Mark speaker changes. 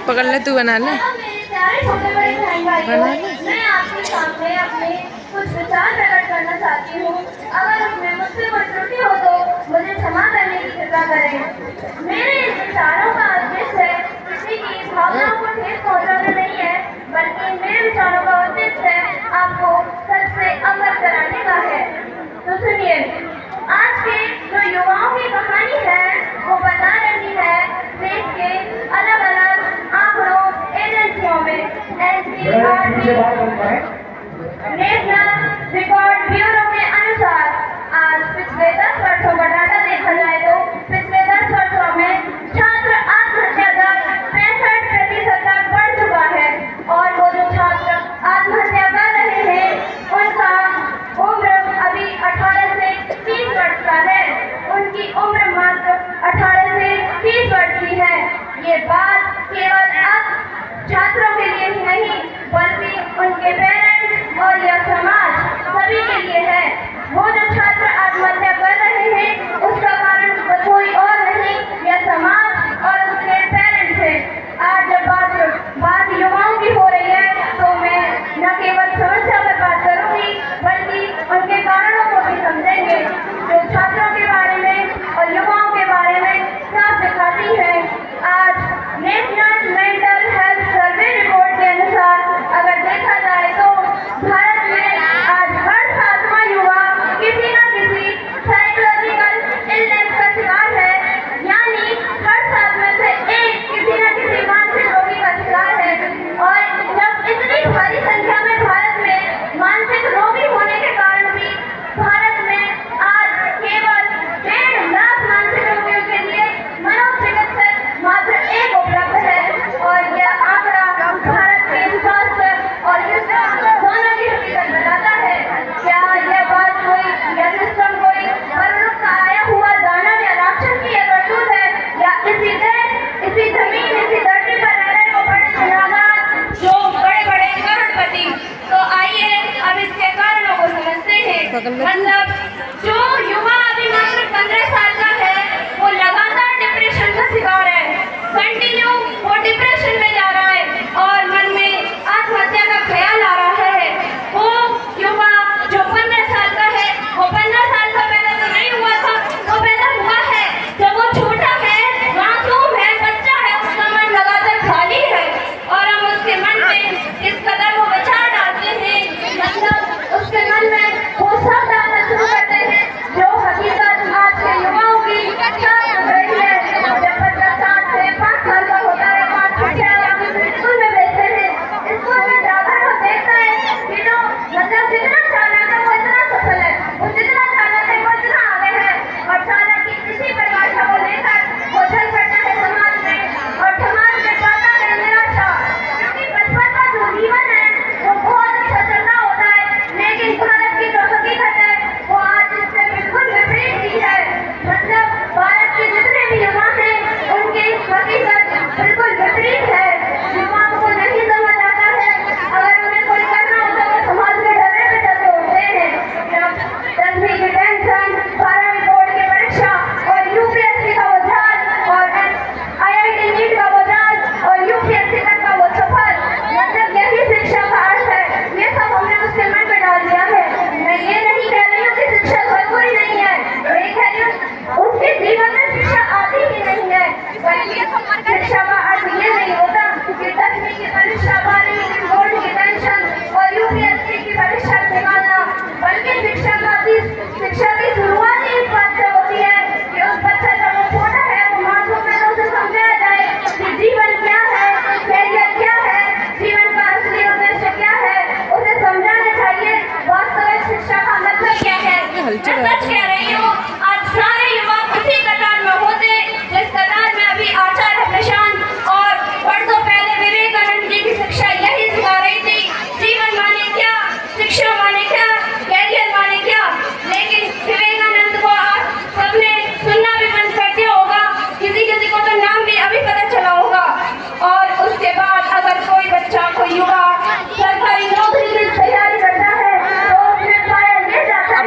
Speaker 1: पकड़ ले, तू बना ले,
Speaker 2: बना ले। मैं आपके सामने अपने कुछ विचार प्रकट करना चाहती हूँ। अगर उसमें मुझसे कोई त्रुटि हो तो मुझे क्षमा करने की कृपा करें। मेरे इन विचारों का उद्देश्य किसी की भावनाओं को ठेस पहुँचाना नहीं है, बल्कि मेरे विचारों का उद्देश्य आपको सच से अवगत कराने का है। तो सुनिए, आज के जो युवाओं की कहानी है वो बता रही है देश के अलग अलग आंकड़ों एजेंसियों में नेशनल रिकॉर्ड ब्यूरो के अनुसार आज पिछले 10 वर्षों का डाटा देखा जाए तो पिछले 10 वर्षों में छात्र आत्महत्या दर 65% तक बढ़ चुका है। और वो जो छात्र आत्महत्या कर रहे हैं उनका उम्र अभी 18 से 30 वर्ष का है। उनकी उम्र मात्र 18 से 30 वर्ष की है। ये बात केवल अब छात्रों के लिए ही नहीं बल्कि उनके पेरेंट्स और यह समाज सभी के लिए है। वो जो छात्र आत्महत्या कर रहे हैं उसका कारण कोई और नहीं, यह समाज और उसके पेरेंट्स है। आज जब बात युवाओं की हो रही है तो मैं न केवल समस्या पर बात करूंगी बल्कि उनके कारणों को भी समझेंगे जो छात्रों के बारे में और युवाओं के बारे में साफ दिखाती है। आज national mental health survey report के अनुसार अगर देखा जाए तो भारत में आज हर 7वां युवा किसी न किसी साइकोलॉजिकल इलनेस का शिकार है, यानी हर 7 में से एक किसी न किसी मानसिक रोगी का शिकार है। और जब इतनी भारी संख्या में भारत में मानसिक रोगी होने के कारण भी भारत में आज केवल 1.5 लाख मानसिक रोगियों के लिए मनोचिकित्सक मात्र एक उपलब्ध है। और यह आंकड़ा भारत के स्वास्थ्य और सिस्टम दोनों की हकीकत बताता है। क्या यह बात कोई यह सिस्टम कोई परलोक का आया हुआ दानव या राक्षस की यह करतूत है, या इसी देश, इसी जमीन, इसी धरती पर रह रहे वो बड़े गुनाहगार जो बड़े बड़े करोड़पति? तो आइए अब इसके कारणों को समझते हैं। मतलब जो युवा अभी मात्र 15 साल का है वो लगातार डिप्रेशन का शिकार है, कंटिन्यू वो डिप्रेशन में जा रहा है और मन में आत्महत्या का ख्याल आ रहा है। वो युवा जो 15 साल का है वो 15 साल का पैदा तो नहीं हुआ था, वो पैदा हुआ है जब वो छोटा है, मासूम है, बच्चा है, उसका मन लगातार खाली है और हम उसके मन में इस कदर वो विचार डालते हैं, मतलब उसके मन में वो सब डालना शुरू करते हैं जो हकीकत आज के युवाओं की साथ लग रही है। जब बच्चा 4 से 5 साल का होता है, 5 से 6 स्कूल में भेजते हैं, स्कूल में जाकर वो देखता है कि जो मतलब जितना चालाक है वो इतना सफल है, वो जितना चालाक है वो इतना आगे है। और चालाक की इसी परिभाषा को लेकर वो चल पड़ता है समाज में और समाज में पाता है निराशा, क्योंकि बचपन का जो जीवन है वो बहुत अच्छा चल रहा होता है, लेकिन भारत की जो हकीकत है वो आज इससे बिल्कुल विपरीत की है। मतलब भारत के जितने भी युवा हैं उनकी हकीकत बिल्कुल विपरीत है। युवाओं को नहीं समझ आता है, अगर उन्हें कोई करना होता है समाज के डरे में डरे होते हैं। जब 10वीं की टेंशन, 12वीं बोर्ड की परीक्षा और यूपीएससी का वो जाल और IIT नीट का वो जाल और यूपीएससी तक का वो सफर, मतलब यही शिक्षा का अर्थ है। ये सब हमने उसके मन में डाल दिया है। मैं ये नहीं कह रही हूँ कि शिक्षा कोई बुरी नहीं है, मैं कह रही हूँ उसके जीवन में शिक्षा आती ही नहीं है। बल्कि शिक्षा का अर्थ ये नहीं होता कि 10वीं की परीक्षा, 12वीं की बोर्ड की टेंशन और यूपीएससी की परीक्षा निकालना, बल्कि शिक्षा की शुरुआत ही इस बात से होती है कि उस बच्चा जब वो छोटा है वो मासूम है तो उसे समझाया जाए कि जीवन क्या है, कैरियर क्या है, जीवन का असली उद्देश्य क्या है, उसे समझाना चाहिए वास्तविक शिक्षा का मतलब क्या है। मैं सच कह रही हूँ, आज सारे युवा उसी कतार में होते जिस कतार में अभी आचार्य प्रशांत और वर्षों पहले विवेकानंद जी की शिक्षा यही सिखा रही थी, जीवन माने क्या, शिक्षा माने क्या, कैरियर माने क्या। लेकिन विवेकानंद को आज सबने सुनना भी बंद कर दिया होगा, किसी किसी को तो नाम भी अभी पता चला होगा। और उसके बाद अगर कोई बच्चा, कोई युवा सरकारी नौकरी की तैयारी करता है तो उसमें पाया ये जाता है